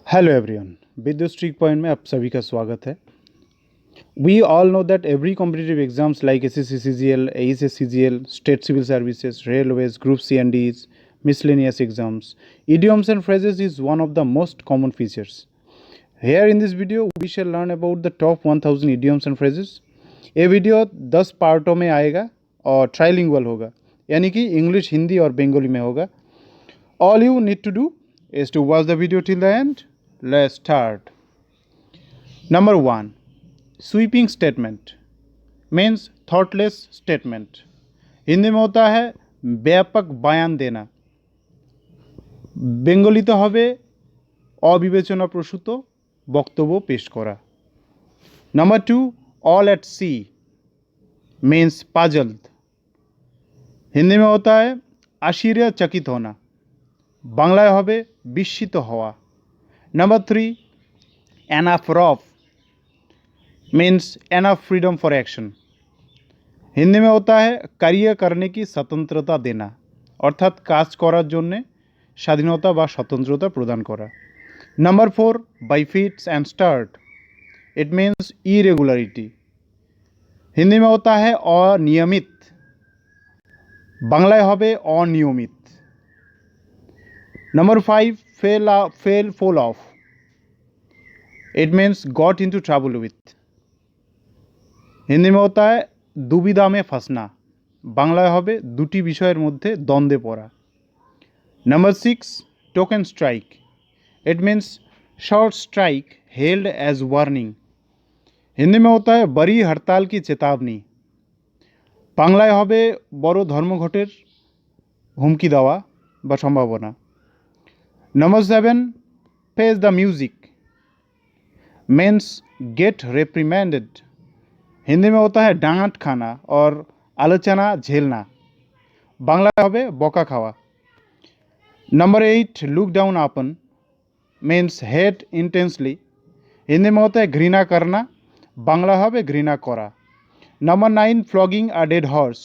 Hello everyone, Vidyut streak point में आप सभी का स्वागत है। We all know that every competitive exams like SSC CGL, AES CGL, state civil services, railways, group C and Ds, miscellaneous exams, idioms and phrases is one of the most common features. Here in this video we shall learn about the top 1000 idioms and phrases. ये video 10 पार्टों में आएगा और trilingual होगा, यानी कि English, Hindi और बंगाली में होगा। All you need to do is to watch the video till the end. Let's start. Number 1. Sweeping statement means thoughtless statement. Hindi में होता है व्यापक बयान देना। বেঙ্গলিতে হবে অবিবেচনাপ্রসূত বক্তব্য পেশ করা। Number 2, all at sea means puzzled. Hindi में होता है आश्चर्यचकित होना, বাংলায় হবে বিস্মিত হওয়া। Number 3, enough rough means enough freedom for action. Hindi में होता है कार्य करने की स्वतंत्रता देना, অর্থাৎ কাজ করার জন্যে স্বাধীনতা বা স্বতন্ত্রতা প্রদান করা। Number 4, by fits and start, it means irregularity. Hindi में होता है अनियमित, বাংলায় হবে অনিয়মিত। Number 5, fall off, it means got into trouble with. Hindi में होता है দুবিধা में फंसना, বাংলায় হবে দুটি বিষয়ের মধ্যে দ্বন্দ্বে পড়া। Number 6, token strike, it means short strike held as warning. Hindi में होता है बड़ी हड़ताल की चेतावनी, বাংলায় হবে বড় ধর্মঘটের হুমকি দেওয়া বা সম্ভাবনা। Number 7, face the music means get reprimanded. Hindi में होता है डांट खाना और आलोचना झेलना, বাংলায় হবে বকা খাওয়া। Number 8, look down upon means hate intensely. Hindi में होता है घृणा करना, বাংলা হবে ঘৃণা করা। Number 9, flogging a dead horse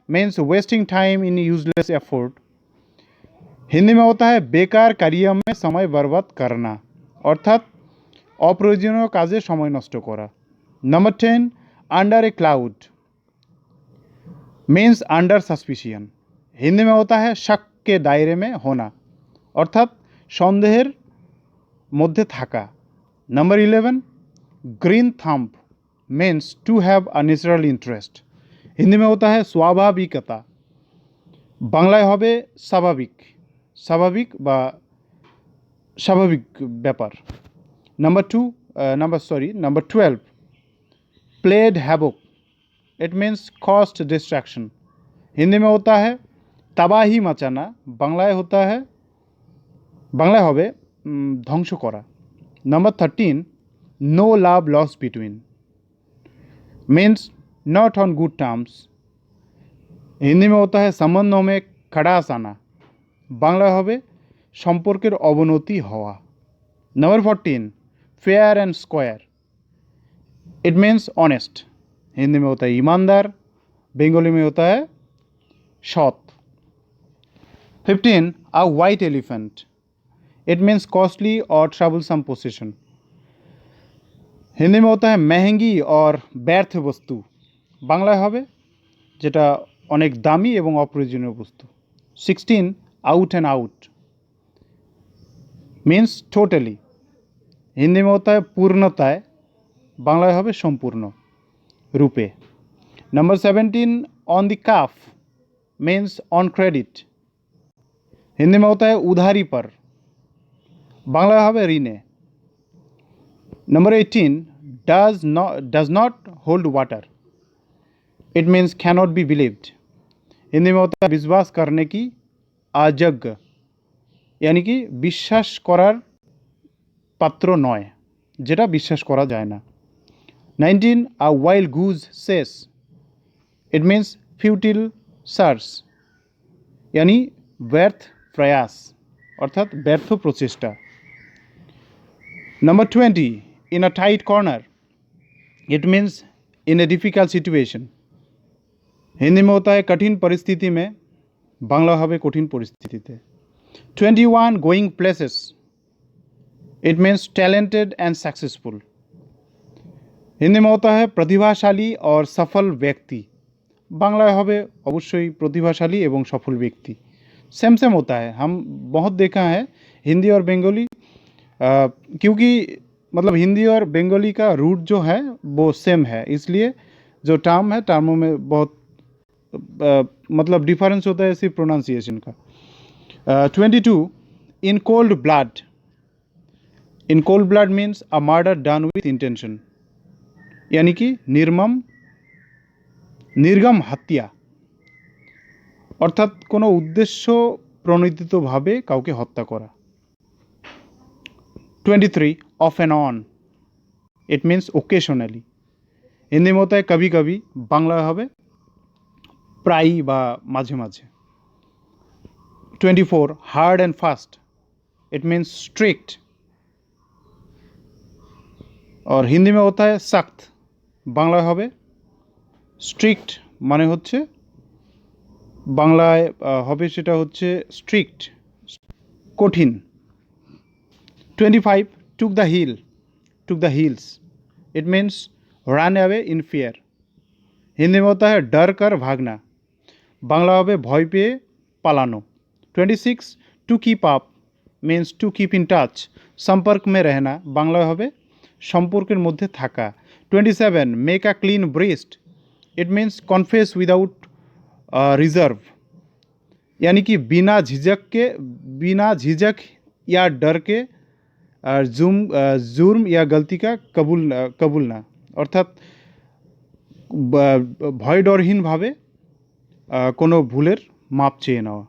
means wasting time in useless effort. Hindi में होता है বেকার कार्य में समय बर्बाद करना, অর্থাৎ অপ্রয়োজনীয় কাজে সময় নষ্ট করা। Number 10, under a cloud means under suspicion. Hindi में होता है शक के दायरे में होना, অর্থাৎ সন্দেহের মধ্যে থাকা। Number 11, green thumb means to have a natural interest. Hindi में होता है स्वाभाविकता, বাংলায় হবে স্বাভাবিক, স্বাভাবিক বা স্বাভাবিক ব্যাপার। Number 12, played havoc, it means caused distraction. Hindi में होता है तबाही मचाना, বাংলায় হবে ধ্বংস করা। Number 13, no love lost between means not on good terms. Hindi में होता है संबंधों में खड़ास आना, বাংলায় হবে সম্পর্কের অবনতি হওয়া। Number 14, fair and square, it means honest. Hindi में होता है ईमानदार, बंगाली में होता है সৎ। 15, a white elephant, it means costly or troublesome possession. Hindi में होता है महंगी और ব্যর্থ বস্তু, বাংলায় হবে যেটা অনেক দামি এবং অপ্রয়োজনীয় বস্তু। 16, out and out means totally. Hindi में होता है पूर्णताय, বাংলায় হবে সম্পূর্ণ রূপে। Number 17, on the cuff means on credit. Hindi में होता है उधारी पर, বাংলায় হবে ঋণে। Number 18, does not hold water, it means cannot be believed. Hindi में होता है विश्वास करने की अयोग्य, यानी कि বিশ্বাস করার পাত্র নয়, যেটা বিশ্বাস করা যায় না। 19, a wild goose chase, it means futile search, यानी ব্যর্থ প্রয়াস, অর্থাৎ ব্যর্থ প্রচেষ্টা। Number 20, in a tight corner, it means in a difficult situation. Hindi में होता है कठिन परिस्थिति में, বাংলা হবে কঠিন পরিস্থিতিতে। 21, going places it means talented and successful. Hindi में होता है प्रतिभाशाली और सफल व्यक्ति, बांग्लाয় হবে অবশ্যই प्रतिभाशाली एवं सफल व्यक्ति। सेम सेम होता है, हम बहुत देखा है हिंदी और बंगाली, क्योंकि मतलब हिंदी और बंगाली का रूट जो है वो सेम है, इसलिए जो टर्म है टर्मों में बहुत मतलब डिफरेंस होता है सिर्फ प्रोनाउंसिएशन का। 22 in cold blood. In cold blood means a murder done with intention, यानी कि निर्गम हत्या, অর্থাৎ কোনো উদ্দেশ্য প্রণোদিতভাবে কাউকে হত্যা করা। 23 of and on. It means occasionally. Hindi में होता है कभी कभी, বাংলায় হবে প্রায়ই বা মাঝে মাঝে। 24 hard and fast. It means strict. और हिंदी में होता है सख्त, বাংলায় হবে স্ট্রিক্ট, মানে হচ্ছে বাংলায় হবে সেটা হচ্ছে স্ট্রিক্ট, কঠিন। 25 took the hill. Took the hills. It means run away in fear. Hindi में होता है डर कर भागना, बांग्ला হবে ভয় পেয়ে পালানো। 26 to keep up means to keep in touch, সম্পর্ক में रहना, বাংলা হবে সম্পর্কের মধ্যে থাকা। 27 make a clean breast. It means confess without reserve, यानी कि बिना झिझक या डर के जुर्म या गलती का कबूलना, अर्थात भय डरहीनभावे কোনো ভুলের মাপ চেয়ে নেওয়া।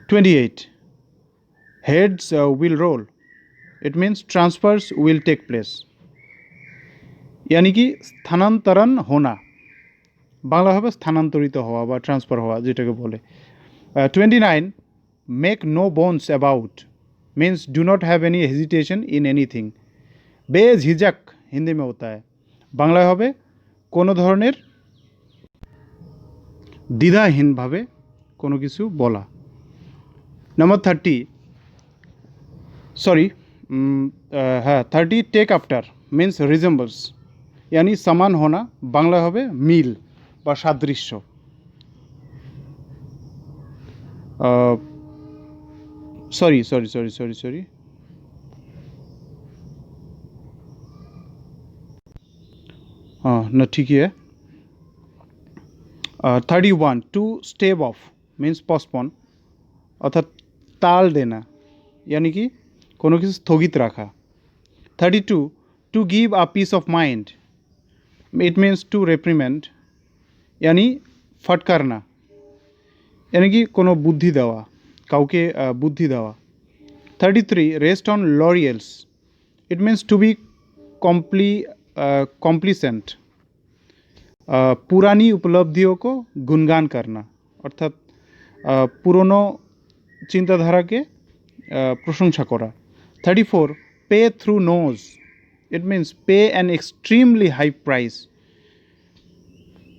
28 heads will roll. It means transfers will take place, यानी कि স্থানান্তরণ होना, বাংলা হবে স্থানান্তরিত হওয়া বা ট্রান্সফার হওয়া যেটাকে বলে। 29 make no bones about means do not have any hesitation in anything. बेझिझक हिंदी में होता है, বাংলায় হবে কোনো ধরনের দ্বিধাহীনভাবে কোনো কিছু বলা। नंबर 30 सॉरी हाँ 30 टेक आफ्टर मीन्स रिजेम्बल्स, यानी समान होना, বাংলায় হবে মিল বা সাদৃশ্য। सॉरी हाँ ना ठीक ही है। 31 to stave off means postpone, अर्थात ताल देना, यानी कि কোনো কিছু স্থগিত রাখা। 32 to give a peace of mind. It means to reprimand, यानी फटकारना, यानी कि কোনো বুদ্ধি দেওয়া, কাউকে বুদ্ধি দেওয়া। 33 rest on laurels. It means to be complacent, पुरानी उपलब्धियों को गुणगान करना, अर्थात पुरोनो चिंताधाराके प्रशंसा करा। 34 पे थ्रू नोज। इट मीन्स पे एन एक्सट्रीमली हाई प्राइस,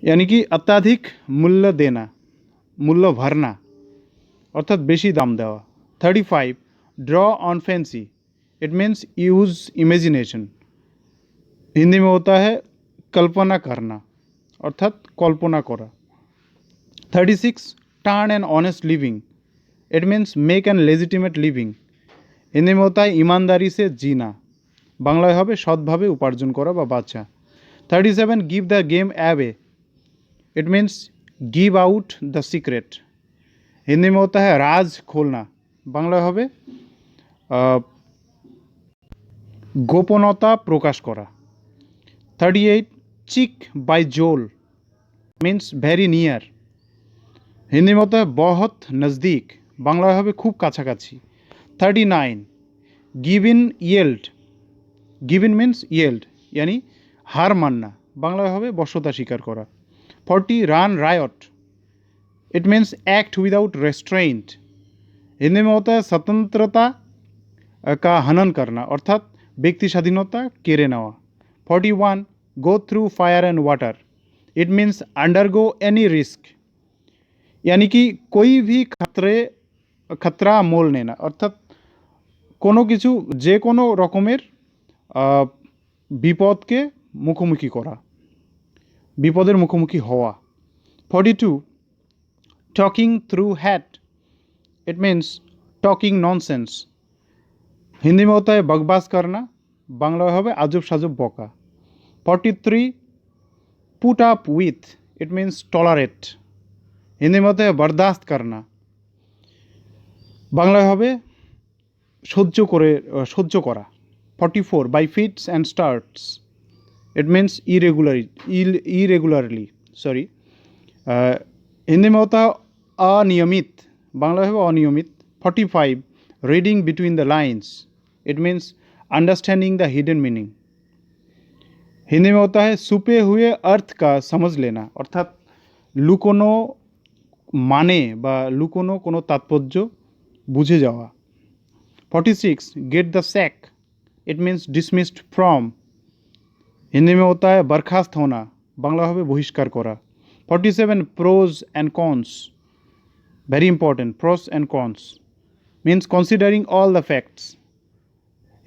यानी कि अत्याधिक मूल्य देना, मूल्य भरना, अर्थात बेशी दाम देवा। 35 draw on fancy. It means use imagination. Hindi में होता है कल्पना करना, अर्थात कल्पना करा। 36 turn an honest living. It means make an legitimate living. Hindi में होता है ईमानदारी से जीना, বাংলায় হবে সৎভাবে উপার্জন করা বা বাঁচা। 37 give the game away. It means give out the secret. Hindi में होता है राज खोलना, বাংলায় হবে গোপনতা প্রকাশ করা। 38 चिक बाय जोल मीन्स वेरी नियर। हिंदी में होता है बहुत नज़दीक, বাংলায় হবে खूब কাছাকাছি। 39 give in yield. Give in means yield, यानी हार मानना, বাংলায় হবে বশ্যতা স্বীকার করা। 40 run riot. It means act without restraint. Hindi में होता है स्वतंत्रता का हनन करना, अर्थात व्यक्ति स्वाधीनता केड़े नेওয়া। 41 go through fire and water. It means undergo any risk, यानी कि कोई भी खतरा मोल लेना, अर्थात কোনো কিছু যে কোনো রকমের বিপদকে মুখোমুখি করা, বিপদের মুখোমুখি হওয়া। 42 talking through hat, it means talking nonsense. Hindi में होता है बकवास करना, बांग्ला में होगा आजब साजब बका। 43 put up with, it means tolerate. Hindi में होता है बर्दाश्त करना, बांग्ला में होगा সহ্য করা। 44 by fits and starts, it means irregularly sorry. Hindi में होता है अनियमित, बांग्ला में अनियमित। 45 reading between the lines, it means understanding the hidden meaning. Hindi में होता है छुपे हुए अर्थ का समझ लेना, अर्थात लुकोनो माने बा लुकोनो कोनो तात्पर्य बुझे जावा। 46 get the sack, it means dismissed from. Hindi में होता है बर्खास्त होना, बांग्ला होगा बहिष्कार करा। 47 pros and cons, very important, pros and cons means considering all the facts.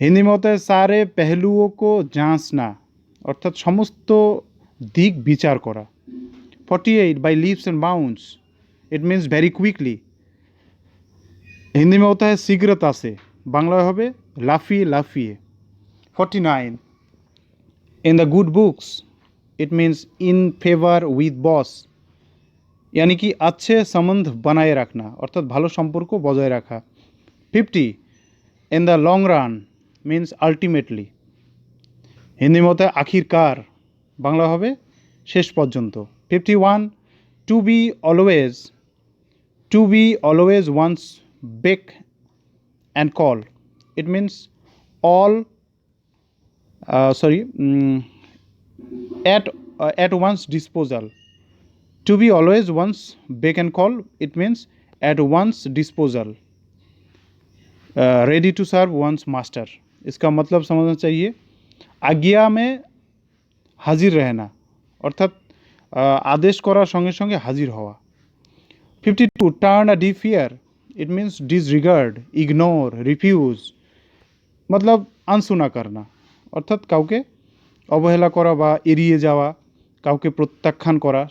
Hindi में होता है सारे पहलुओं को जांचना, अर्थात समस्त दिक विचार करा। 48 by leaps and bounds, it means very quickly. Hindi में होता है शीघ्रता से, बांग्ला होगा लाफिए लाफिए। 49 in the good books, it means in favour with boss, यानी कि अच्छे संबंध बनाए रखना, अर्थात भालो सम्पर्क बजाय रखा। 50 in the long run means ultimately. Hindi में होता है आखिरकार, बांग्ला होगा शेष पर्यन्त। 51 to be always once back and call, it means all at one's disposal. To be always one's beck and call, it means at one's disposal, ready to serve one's master। इसका मतलब समझना चाहिए आज्ञा में हाजिर रहना, अर्थात आदेश करार संगे संगे हाजिर हवा। 52 turn a deaf ear, it means disregard, ignore, refuse, मतलब अनसुना करना, अर्थात काउके अवहेला करा बा एड़िए जावा, काउके प्रत्याख्यान करा।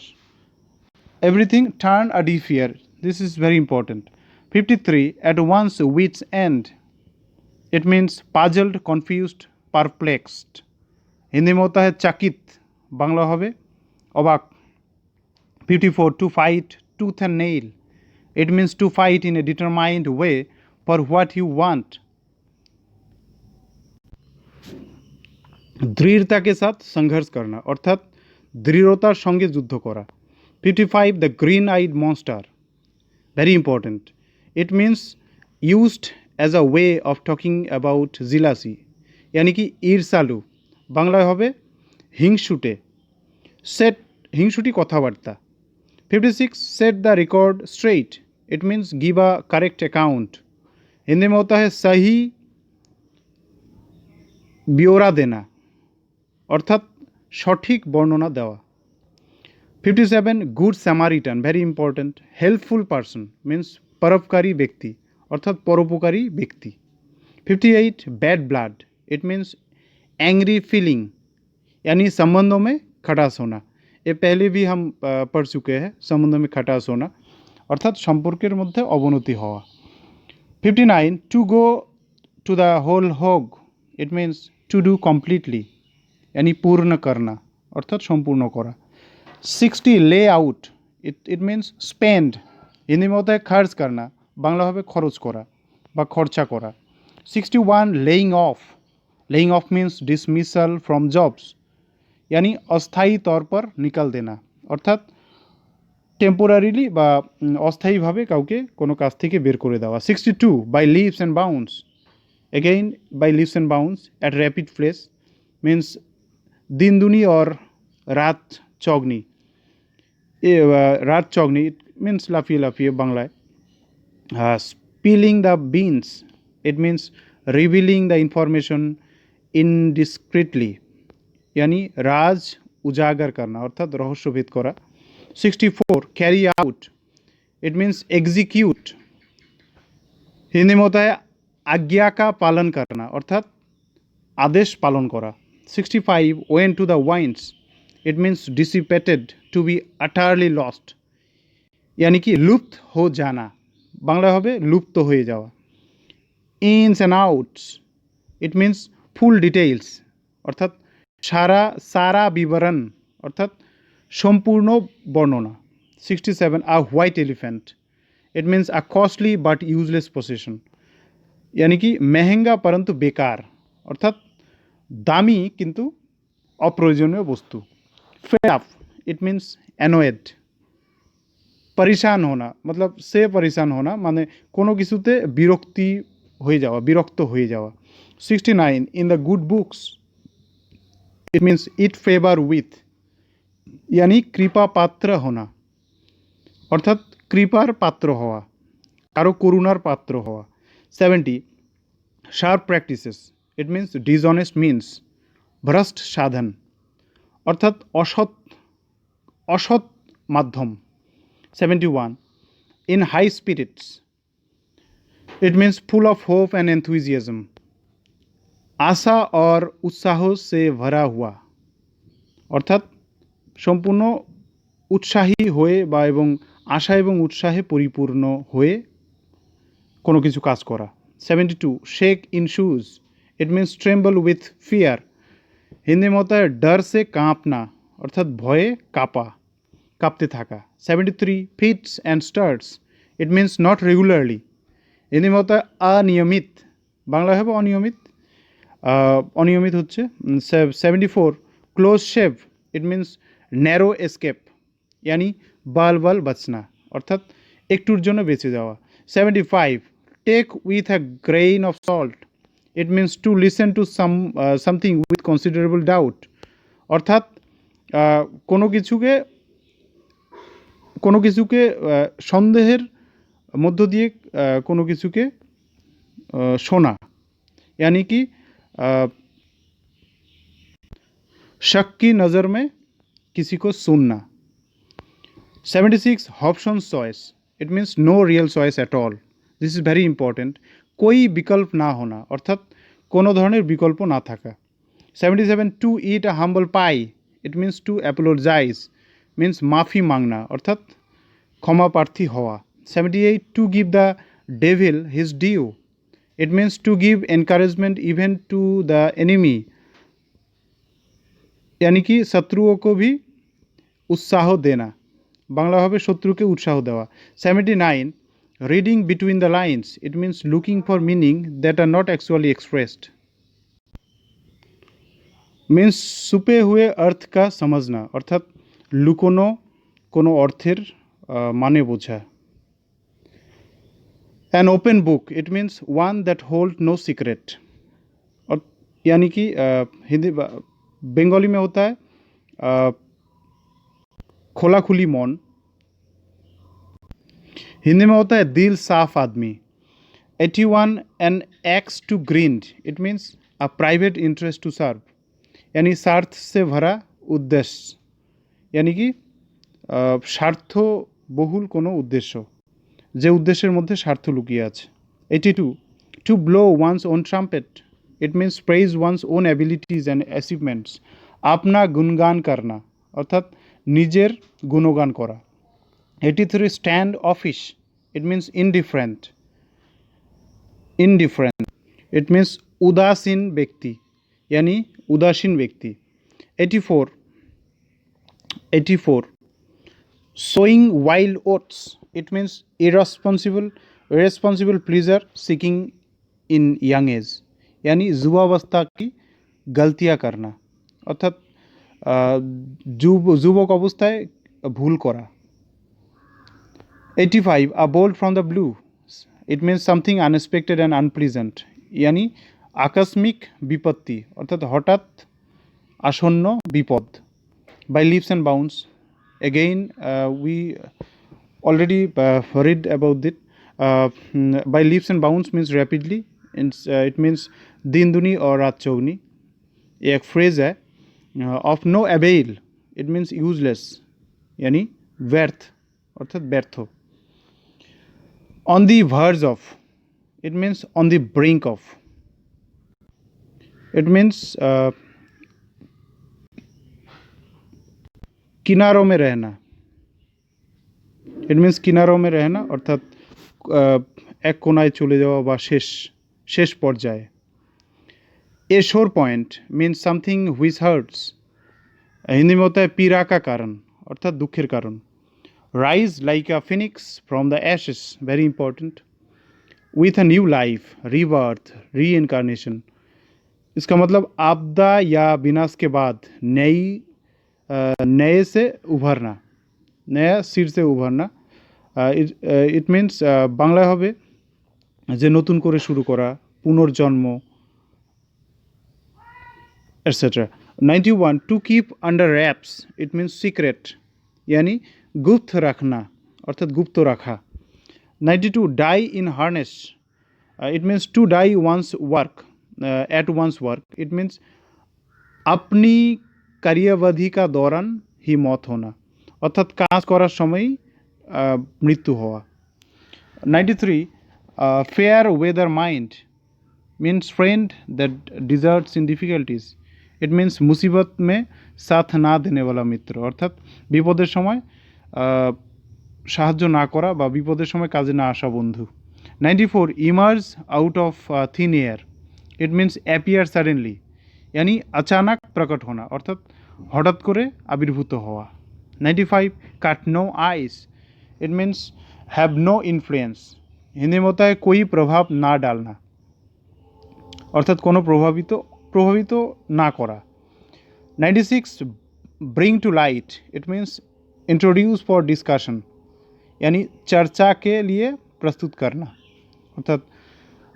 Everything turn a deaf ear, this is very important. 53 at one's wits end, it means puzzled, confused, perplexed. Hindi में होता है चकित, बांग्ला होगा अबाक। 54 to fight tooth and nail, it means to fight in a determined way for what you want। दृढ़ता के साथ संघर्ष करना, अर्थात दृढ़तार संगे युद्ध करा। 55 the green eyed monster, very important, it means used as a way of talking about jealousy, यानी कि ईर्षालु, बांग्ला होगा हिंसुटे, सेट हिंसुटी कथाबार्ता। 56 set the record straight, it means give a correct account. Hindi में होता है सही ब्यौरा देना, अर्थात सठिक वर्णना देवा। 57 good samaritan, very important, helpful person means परोपकारी व्यक्ति, अर्थात परोपकारी व्यक्ति। 58 bad blood, it means angry feeling, यानी संबंधों में खटास होना। ये पहले भी हम पढ़ चुके हैं, संबंधों में खटास होना अर्थात सम्पर्केर मध्य अवनति हवा। 59 to go to the whole hog, it means to do completely, यानी पूर्ण करना अर्थात सम्पूर्ण करा। 60 lay out, it means spend, Hindi में होता है खर्च करना, बांग्ला होगा खरच करा बा खर्चा करा। 61 laying of means dismissal from jobs, यानी अस्थायी तौर पर निकाल देना, अर्थात टेम्पोरारिली बा अस्थायी भावे काउके कोनो काज थेके बेर करे देवा। 62 by leaps and bounds, again by leaps and bounds at rapid place means दिन दुनी और रात चौगनी, रात चौगनी इट मीन्स लाफिए लाफिए बांग्लाय। Spilling the beans, it means revealing the information indiscreetly, यानी राज उजागर करना अर्थात रहस्यभेद करा। 64 carry out, it means execute, Hindi में होता है आज्ञा का पालन करना अर्थात आदेश पालन करा 65 went to the winds it means dissipated to be utterly lost यानी कि लुप्त हो जाना बांग्ला হবে লুপ্ত হয়ে যাওয়া ins and outs it means full details অর্থাৎ সারা বিবরণ অর্থাৎ সম্পূর্ণ বর্ণনা 67 a white elephant it means a costly but useless possession यानी कि महंगा परंतु बेकार अर्थात दामी किंतु अप्रयोजनीय वस्तु fed up it means annoyed परेशान होना मतलब से परेशान होना माने कोनो किछुते बिरक्ति হয়ে যাওয়া বিরক্ত হয়ে যাওয়া 69 in the good books it means it favour with यानी कृपा पात्र होना अर्थात कृपार पात्र हवा कारो करुणार पात्र हवा 70 sharp practices it means dishonest means भ्रष्ट साधन अर्थात असत माध्यम 71 in high spirits it means full of hope and enthusiasm आशा और उत्साह से भरा हुआ अर्थात सम्पूर्ण उत्साही हुए बा एवं आशा एवं उत्साहे परिपूर्ण हुए कोनो किछु काज करा 72 shake in shoes it means tremble with fear Hindi में होता है डर से कांपना अर्थात भये कांपते थाका 73 fits and starts it means not regularly Hindi में होता है अनियमित बांग्ला है अनियमित अनियमित होच्छे 74 close shave it means narrow escape यानी बाल बचना अर्थात एकटूर जोन्नो बेঁচে যাওয়া 75 take with a grain of salt it means to listen to something with considerable doubt अर्थात कोनो কিছুকে সন্দেহের मध्य दिए कोनो কিছুকে शोना यानी कि शक की नज़र में किसी को सुनना 76 Hobson's choice it means no real choice at all this is very important कोई विकल्प ना होना अर्थात कोनो धरनेर विकल्प ना थाका 77 to eat a humble pie it means to apologise means माफ़ी मांगना अर्थात क्षमा प्रार्थी हवा 78 to give the devil his due it means to give encouragement even to the enemy यानी कि शत्रुओं को भी उत्साह देना बांग्ला भावे शत्रु के उत्साह देवा 79 reading between the lines it means looking for meaning that are not actually expressed means छुपे हुए अर्थ का समझना अर्थात लुकोनो कोनो अर्थेर माने बोझा An open book it means one that holds no secret और यानी कि हिंदी बंगाली में होता है खोला खुली मन हिंदी में होता है दिल साफ आदमी 81 an axe to grind it means a private interest to serve यानी स्वार्थ से भरा उद्देश्य यानी कि स्वार्थ बहुल कोनो उद्देश्य যে উদ্দেশ্যের মধ্যে স্বার্থ লুকিয়ে আছে 82 to blow one's own trumpet it means praise one's own abilities and achievements আপনা গুণগান করনা অর্থাৎ নিজের গুণগান করা 83 standoffish it means indifferent it means উদাসীন ব্যক্তি यानी उदासीन व्यक्ति 84 sowing wild oats it means irresponsible pleasure seeking in young age यानी युवावस्था की गलतियाँ करना अर्थात युवक अवस्थाय भूल करा 85 a bolt from the blue it means something unexpected and unpleasant यानी आकस्मिक विपत्ति अर्थात हठात आसन्न विपद by leaps and bounds again we already read about it by leaps and bounds means rapidly it means दिन दुनी और रात चौगनी एक फ्रेज है of no avail it means useless यानी व्यर्थ अर्थात व्यर्थ on the verge of it means on the brink of. It means किनारों में रहना. It means किनारों में रहना अर्थात एक कोनाয় चले जाओ বা শেষ পর্যায়ে. A sore point means something which hurts. Hindi में होता है पीड़ा का कारण अर्थात दुखेर कारण. Rise like a phoenix from the ashes, very important. With a new life, rebirth, reincarnation. इसका मतलब आपदा या विनाश के बाद नए से उभरना, नया सिर से उभरना. इट मीन्स बांग्लाয় হবে যে নতুন করে শুরু করা, পুনর্জন্ম, etc. 91 to keep under wraps, it means secret, यानी गुप्त रखना अर्थात गुप्त रखा. 92 die in harness, it means to die one's work, at one's work, it means अपनी कार्यवधि का दौरान ही मौत होना अर्थात কাজ করার সময় মৃত্যু হওয়া. 93 fair weather mind means friend that deserts in difficulties. It means मुसीबत में साथ ना देने वाला मित्र अर्थात বিপদের সময় সাহায্য না করা বা বিপদের সময় কাজে না আসা বন্ধু. 94 emerge out of thin air, it means appear suddenly, यानी अचानक प्रकट होना अर्थात हठाৎ করে আবির্ভূত হওয়া. 95 cut no eyes, it means have no influence. Hindi में होता है कोई प्रभाव ना डालना अर्थात कोनो प्रभावित ना करा. 96 bring to light, it means introduce for discussion, यानी चर्चा के लिए प्रस्तुत करना अर्थात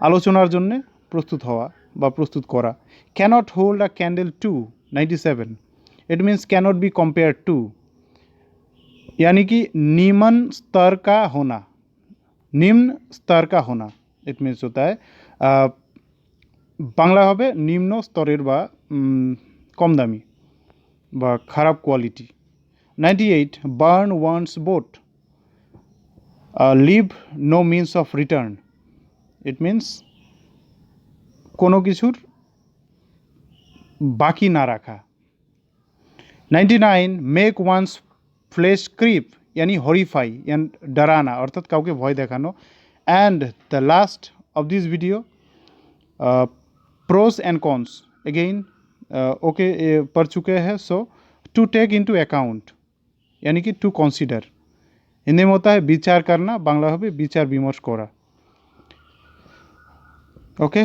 आलोचनार जन्य प्रस्तुत हवा বা প্রস্তুত করা. cannot hold a candle to, 97, it means cannot be compared to, यानी कि निम्न स्तर का होना, इट मीन्स होता है বাংলা হবে নিম্ন স্তরের বা কম দামি বা খারাপ quality. 98 burn one's boat, leave no means of return, it means কোনো কিছুর বাকি না রাখা. 99 মেক ওয়ান্স ফ্লেশ ক্রিপ, यानी हॉरिफाई एंड डराना अर्थात काउके भय देखानो. And the last of this video pros and cons again okay पढ़ चुके हैं. So to take into account यानी कि टू कन्सिडर, हिंदी में होता है विचार करना, बांग्ला होबे विचार विमर्श करा. ओके.